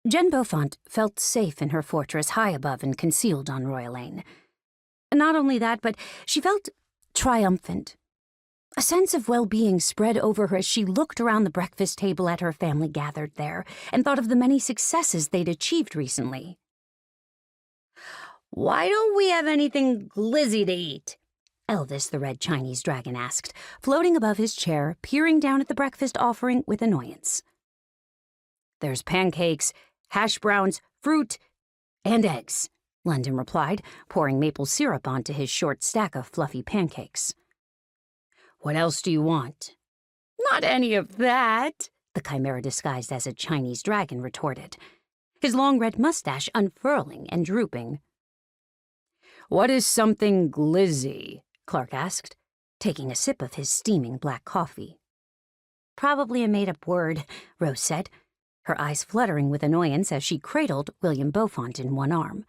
Jen Beaufont felt safe in her fortress high above and concealed on Royal Lane. Not only that, but she felt triumphant. A sense of well-being spread over her as she looked around the breakfast table at her family gathered there and thought of the many successes they'd achieved recently. "Why don't we have anything glizzy to eat?" Elvis the red Chinese dragon asked, floating above his chair, peering down at the breakfast offering with annoyance. "There's pancakes, hash browns, fruit, and eggs," London replied, pouring maple syrup onto his short stack of fluffy pancakes. "What else do you want?" "Not any of that," the chimera disguised as a Chinese dragon retorted, his long red mustache unfurling and drooping. "What is something glizzy?" Clark asked, taking a sip of his steaming black coffee. "Probably a made-up word," Rose said, her eyes fluttering with annoyance as she cradled William Beaufont in one arm.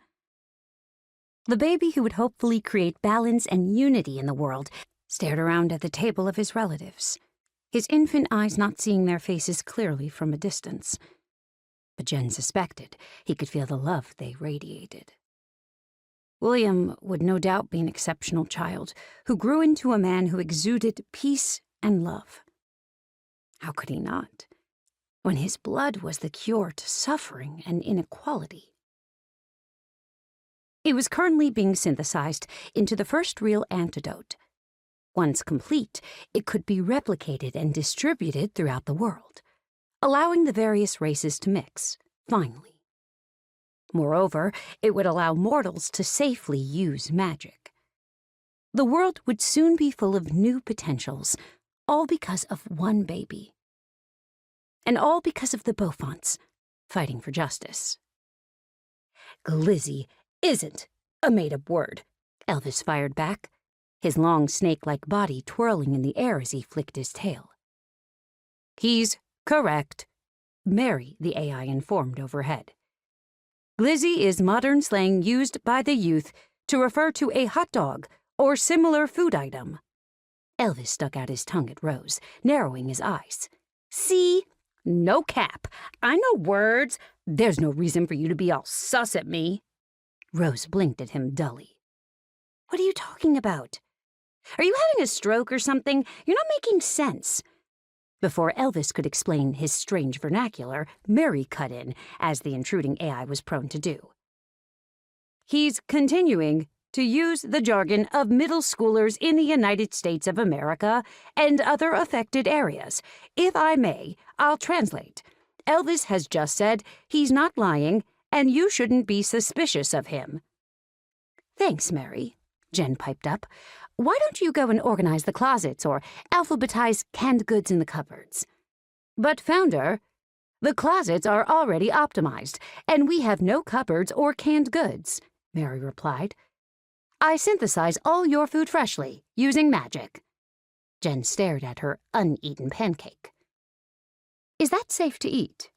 The baby who would hopefully create balance and unity in the world stared around at the table of his relatives, his infant eyes not seeing their faces clearly from a distance. But Jen suspected he could feel the love they radiated. William would no doubt be an exceptional child who grew into a man who exuded peace and love. How could he not, when his blood was the cure to suffering and inequality? It was currently being synthesized into the first real antidote. Once complete, it could be replicated and distributed throughout the world, allowing the various races to mix, finally. Moreover, it would allow mortals to safely use magic. The world would soon be full of new potentials, all because of one baby. And all because of the Beaufonts fighting for justice. "Glizzy isn't a made-up word," Elvis fired back, his long snake-like body twirling in the air as he flicked his tail. "He's correct," Mary, the AI, informed overhead. "Glizzy is modern slang used by the youth to refer to a hot dog or similar food item." Elvis stuck out his tongue at Rose, narrowing his eyes. "See? No cap. I know words. There's no reason for you to be all sus at me." Rose blinked at him dully. "What are you talking about? Are you having a stroke or something? You're not making sense." Before Elvis could explain his strange vernacular, Mary cut in, as the intruding AI was prone to do. "He's continuing to use the jargon of middle schoolers in the United States of America and other affected areas. If I may, I'll translate. Elvis has just said he's not lying, and you shouldn't be suspicious of him." "Thanks, Mary," Jen piped up. "Why don't you go and organize the closets or alphabetize canned goods in the cupboards?" "But, Founder, the closets are already optimized, and we have no cupboards or canned goods," Mary replied. "I synthesize all your food freshly, using magic." Jen stared at her uneaten pancake. "Is that safe to eat?"